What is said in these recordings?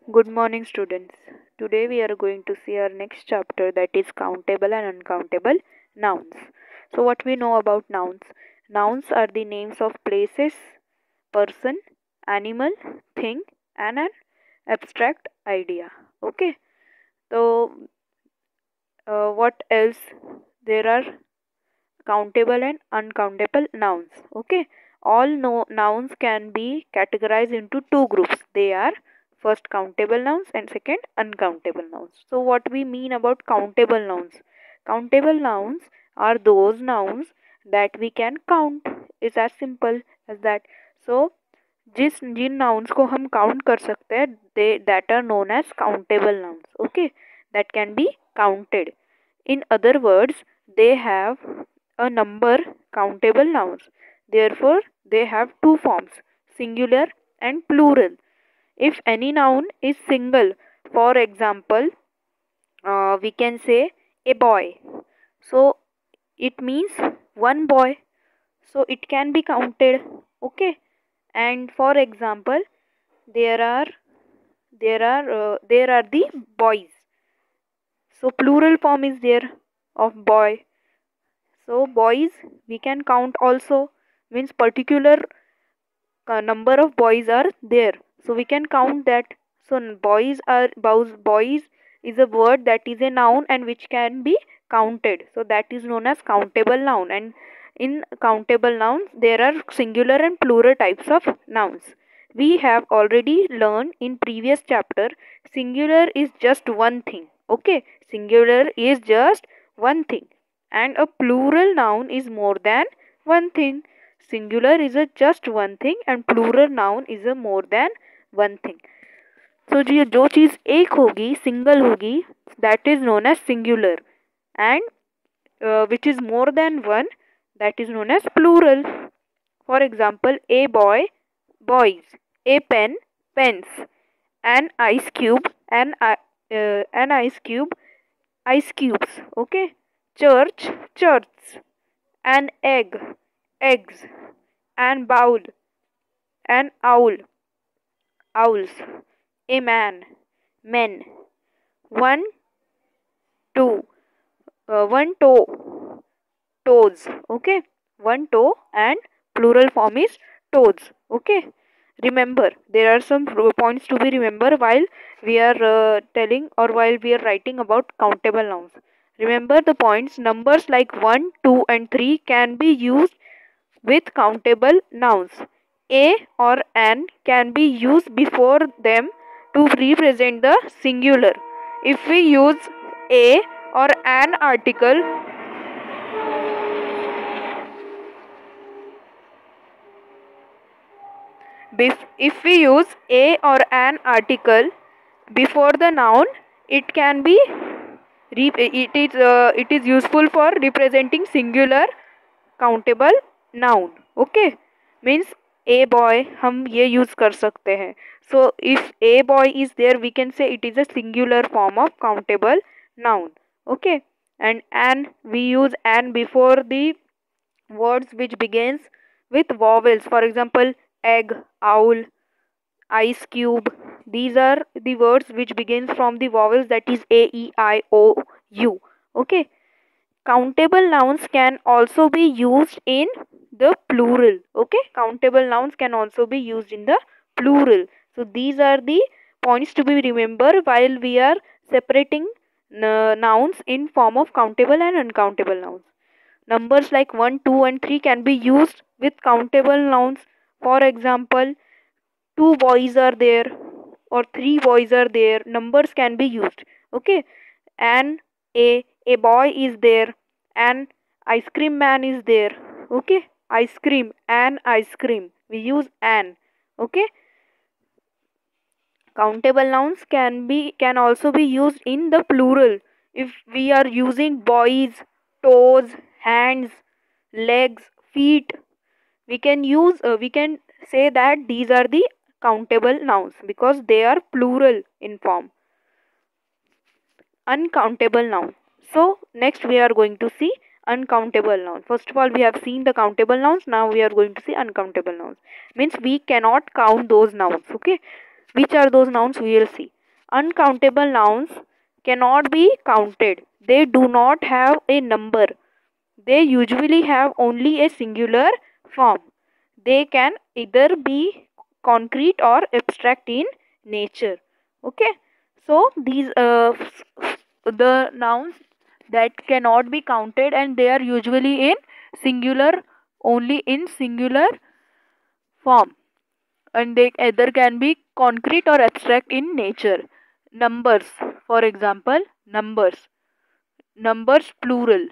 Good morning, students. Today we are going to see our next chapter, that is countable and uncountable nouns. So, what we know about nouns? Nouns are the names of places, person, animal, thing, and an abstract idea. Okay. So, what else? There are countable and uncountable nouns. Okay. All nouns can be categorized into two groups. They are first countable nouns and second uncountable nouns. So what we mean about countable nouns? Countable nouns are those nouns that we can count. It's as simple as that. So Jin nouns को हम count कर सकते हैं, that are known as countable nouns. Okay, that can be counted. In other words, they have a number, countable nouns. Therefore, they have two forms, singular and plural. If any noun is single, for example, we can say a boy. So, it means one boy. So, it can be counted. Okay. And for example, there are the boys. So, plural form is there of boy. So boys we can count also, means particular number of boys are there. So we can count that. So boys is a word that is a noun and which can be counted. So that is known as countable noun. And in countable nouns there are singular and plural types of nouns. We have already learned in previous chapter, singular is just one thing. Okay, singular is just one thing and a plural noun is more than one thing. Singular is a just one thing and plural noun is a more than one thing. So जो चीज़ एक होगी, single होगी, that is known as singular, and which is more than one, that is known as plural. For example, a boy, boys, a pen, pens, an ice cube, an ice cube, ice cubes. Okay, church, churches, an egg, eggs, an bowl, an owl, owls, a man, men, one, two, one toe, toes. Okay, one toe and plural form is toes. Okay, remember there are some points to be remember while we are telling or while we are writing about countable nouns. Remember the points. Numbers like 1, 2 and 3 can be used with countable nouns. A or an can be used before them to represent the singular. If we use a or an article, if we use a or an article before the noun, it can be it is useful for representing singular countable noun. Okay, means a boy हम ये use कर सकते हैं. So if a boy is there, we can say it is a singular form of countable noun. Okay, and an, we use an before the words which begins with vowels. For example, egg, owl, ice cube. These are the words which begins from the vowels, that is a, e, I, o, u. Okay, countable nouns can also be used in the plural. Okay, countable nouns can also be used in the plural. So these are the points to be remembered while we are separating nouns in form of countable and uncountable nouns. Numbers like 1, 2 and 3 can be used with countable nouns. For example, 2 boys are there or 3 boys are there. Numbers can be used. Okay, and a boy is there, an ice cream man is there. Okay, ice cream, an ice cream, we use an. Okay, countable nouns can also be used in the plural. If we are using boys, toes, hands, legs, feet, we can say that these are the countable nouns because they are plural in form. Uncountable noun. So next we are going to see uncountable nouns. First of all, we have seen the countable nouns. Now we are going to see uncountable nouns. Means we cannot count those nouns. Okay, which are those nouns we will see. Uncountable nouns cannot be counted. They do not have a number. They usually have only a singular form. They can either be concrete or abstract in nature. Okay, so these the nouns that cannot be counted, and they are usually in singular, only in singular form, and they either can be concrete or abstract in nature. Numbers, for example, numbers plural.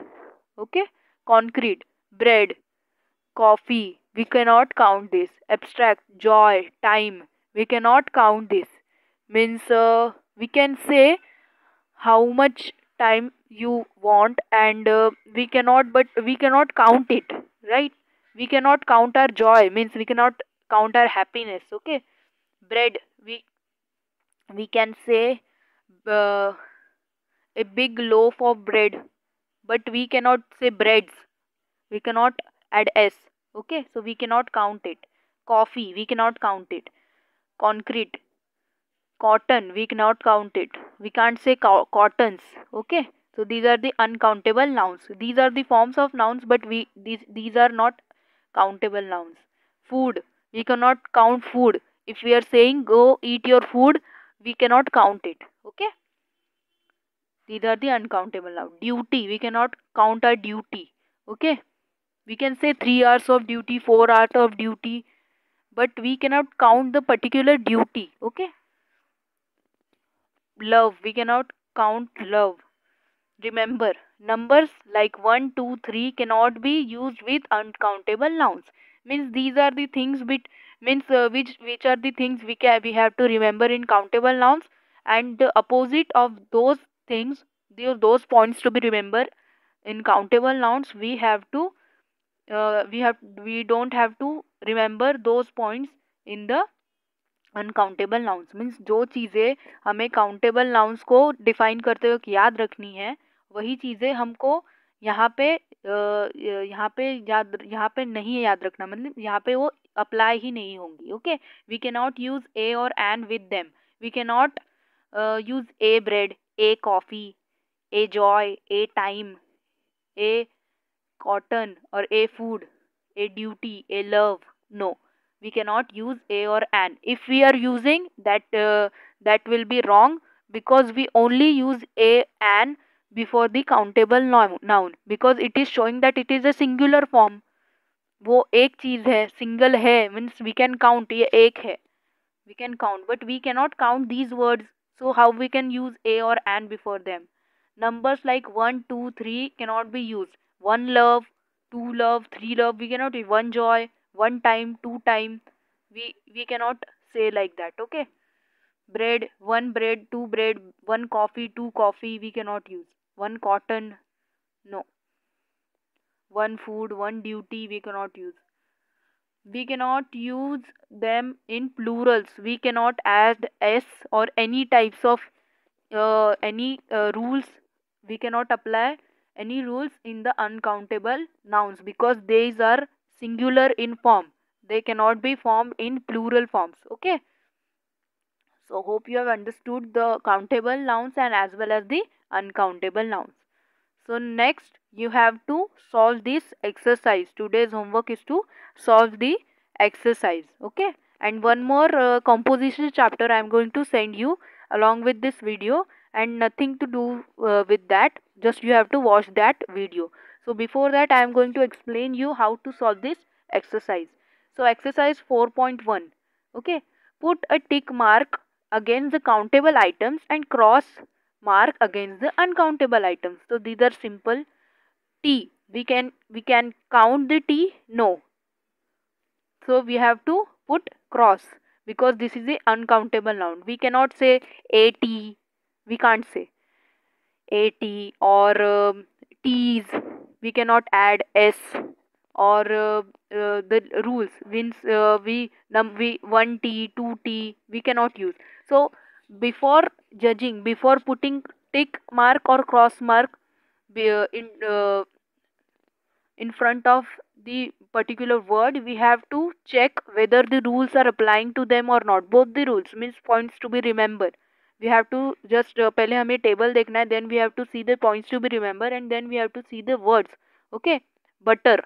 Okay, concrete, bread, coffee, we cannot count this. Abstract, joy, time, we cannot count this. Means we can say how much time you want, and we cannot count it, right? We cannot count our joy, means we cannot count our happiness. Okay, bread, we can say uh, a big loaf of bread, but we cannot say breads, we cannot add s. Okay, so we cannot count it. Coffee, we cannot count it. Concrete, cotton, we cannot count it, we can't say cottons. Okay, so these are the uncountable nouns. These are the forms of nouns, but these are not countable nouns. Food, we cannot count food. If we are saying go eat your food, we cannot count it. Okay, these are the uncountable nouns. Duty, we cannot count our duty. Okay, we can say 3 hours of duty, 4 hours of duty, but we cannot count the particular duty. Okay, love, we cannot count love. Remember, numbers like 1, 2, 3 cannot be used with uncountable nouns. Means these are the things which are the things we have to remember in countable nouns, and the opposite of those things, those points to be remembered in countable nouns, we don't have to remember those points in the uncountable nouns. Means जो चीज़ें हमें countable nouns को define करते हुए याद रखनी है, वही चीज़ें हमको यहाँ पे यहाँ पे नहीं याद रखना, मतलब यहाँ पे वो अप्लाई ही नहीं होंगी. Okay, we can not use a और an with them. We can not use a bread, a coffee, a joy, a time, a cotton, or a food, a duty, a love. No, we cannot use a or an. If we are using that, that will be wrong, because we only use a an before the countable noun, because it is showing that it is a singular form. वो एक चीज है, single है, means we can count, ये एक है, we can count, but we cannot count these words. So how we can use a or an before them? Numbers like 1, 2, 3 cannot be used. One love, two love, three love, we cannot use. One joy, one time, two time, we cannot say like that. Okay, bread, one bread, two bread, one coffee, two coffee, we cannot use. One cotton, no. One food, one duty, we cannot use. We cannot use them in plurals. We cannot add s or any types of any rules. We cannot apply any rules in the uncountable nouns, because these are singular in form. They cannot be formed in plural forms. Okay, so hope you have understood the countable nouns and as well as the uncountable nouns. So next you have to solve this exercise. Today's homework is to solve the exercise. Okay, and one more composition chapter I am going to send you along with this video, and nothing to do with that, just you have to watch that video. So before that I am going to explain you how to solve this exercise. So exercise 4.1. Okay, put a tick mark against the countable items and cross mark against the uncountable items. So these are simple. T, we can count the T? No. So we have to put cross, because this is the uncountable noun. We cannot say AT, we can't say AT, or T's, we cannot add S, or the rules means we 1T, 2T, we cannot use. So before judging, before putting tick mark or cross mark in front of the particular word, we have to check whether the rules are applying to them or not. Both the rules, means points to be remembered, we have to just पहले हमें table देखना है, then we have to see the points to be remember, and then we have to see the words. Okay, butter,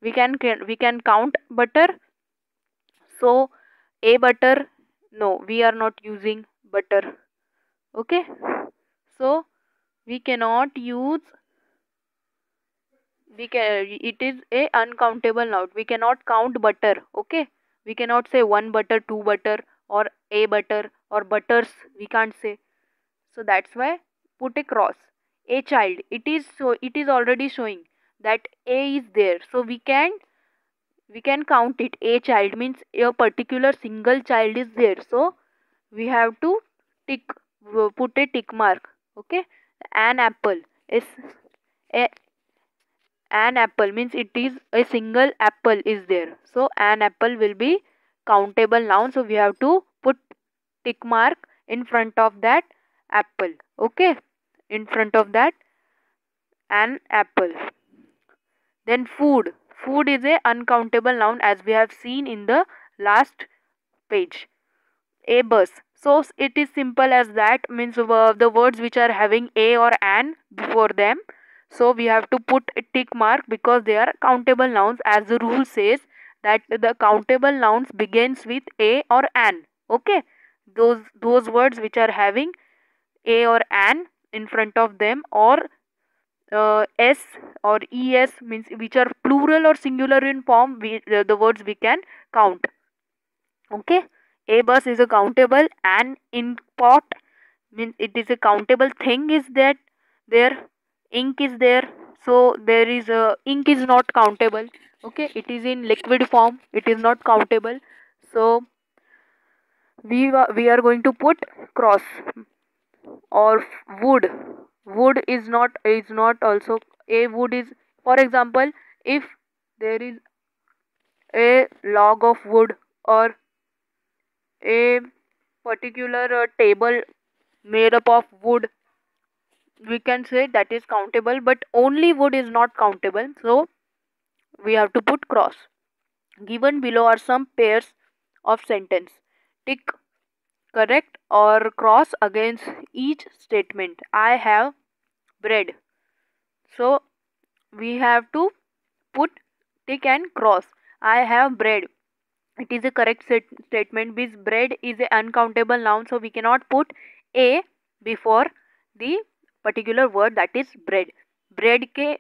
we can count butter. So a butter, no, we are not using butter. Okay, so we cannot use, it is a uncountable noun, we cannot count butter. Okay, we cannot say one butter, two butter, or a butter, or butters, we can't say. So that's why put a cross. A child, it is already showing that a is there, so we can count it. A child means a particular single child is there, so we have to tick, put a tick mark. Okay, an apple is a, an apple means it is a single apple is there, so an apple will be countable noun, so we have to put tick mark in front of that apple. Okay, in front of that an apple. Then food, food is a uncountable noun, as we have seen in the last page. A bus, so it is simple as that, means the words which are having a or an before them, so we have to put a tick mark because they are countable nouns, as the rule says that the countable nouns begins with a or an. Okay, those words which are having a or an in front of them, or s or es means which are plural or singular in form, the words we can count. Okay, a bus is a countable, and in pot means it is a countable thing is that there, ink is there, so there is a ink is not countable. Okay, it is in liquid form, it is not countable, so we are going to put cross. Or wood, wood is not also, a wood is, for example, if there is a log of wood, or a particular table made up of wood, we can say that is countable, but only wood is not countable, so we have to put cross. Given below are some pairs of sentence. Tick correct or cross against each statement. I have bread, so we have to put tick and cross. I have bread, it is a correct statement, because bread is an uncountable noun, so we cannot put a before the particular word, that is bread. Bread के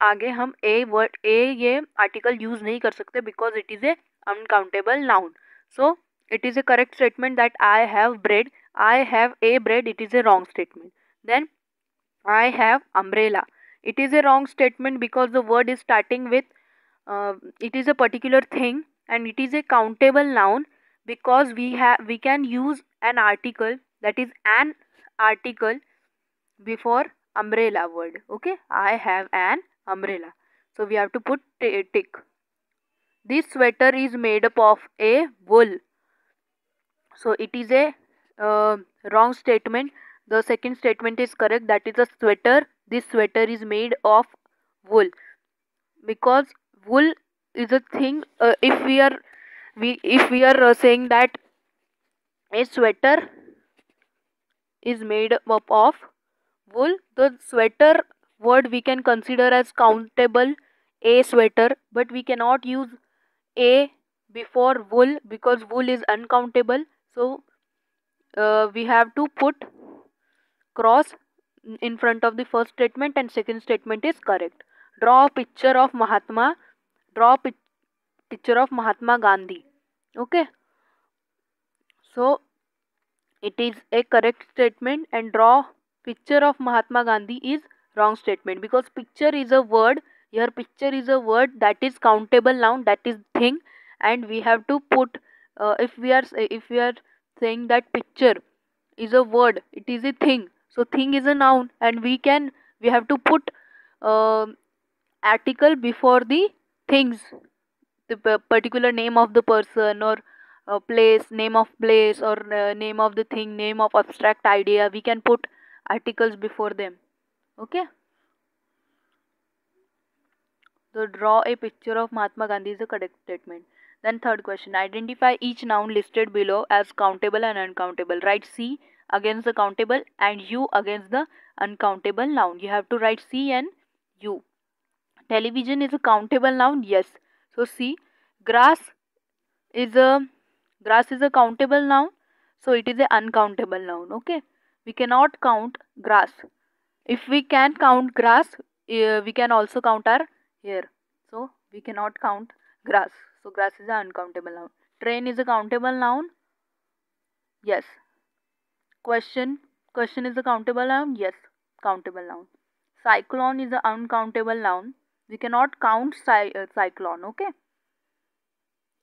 आगे हम a word, ए ये article use नहीं कर सकते because it is a uncountable noun. So it is a correct statement that I have bread, I have a bread, it is a wrong statement. Then I have umbrella, it is a wrong statement because the word is starting with it is a particular thing, and it is a countable noun because we can use an article, that is an article before umbrella word. Okay, I have an umbrella, so we have to put tick. This sweater is made up of a wool, so it is a wrong statement. The second statement is correct, that is a sweater, this sweater is made of wool, because wool is a thing. If we are saying that a sweater is made up of wool, the sweater word we can consider as countable, a sweater, but we cannot use a before wool because wool is uncountable, so we have to put cross in front of the first statement, and second statement is correct. Draw a picture of Mahatma, draw picture of Mahatma Gandhi. Okay, so it is a correct statement, and draw picture of Mahatma Gandhi is wrong statement because picture is a word. Here picture is a word that is countable noun, that is thing, and we have to put if we are saying that picture is a word, it is a thing, so thing is a noun, and we have to put article before the things, the particular name of the person, or place, name of place, or name of the thing, name of abstract idea, we can put articles before them. Okay, so draw a picture of Mahatma Gandhi is the correct statement. Then third question, identify each noun listed below as countable and uncountable. Write C, against the countable and U against the uncountable noun. You have to write C and U. Television is a countable noun, yes. So C. Grass is a countable noun, so it is a uncountable noun. Okay, we cannot count grass. If we can count grass, we can also count our hair. So we cannot count grass. So grass is an uncountable noun. Train is a countable noun. Yes. Question is a countable noun. Yes, countable noun. Cyclone is an uncountable noun. We cannot count cyclone. Okay.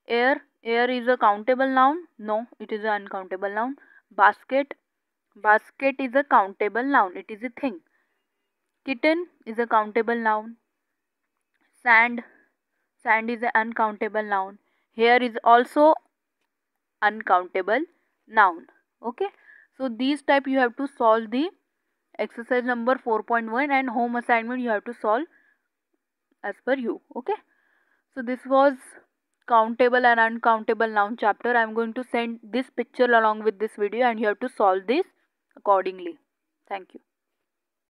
Air is a countable noun. No, it is an uncountable noun. Basket is a countable noun. It is a thing. Kitten is a countable noun. Sand is an uncountable noun. Hair is also uncountable noun. Okay, so these type you have to solve the exercise number 4.1 and home assignment you have to solve as per you. Okay, so this was countable and uncountable noun chapter. I am going to send this picture along with this video and you have to solve this accordingly. Thank you.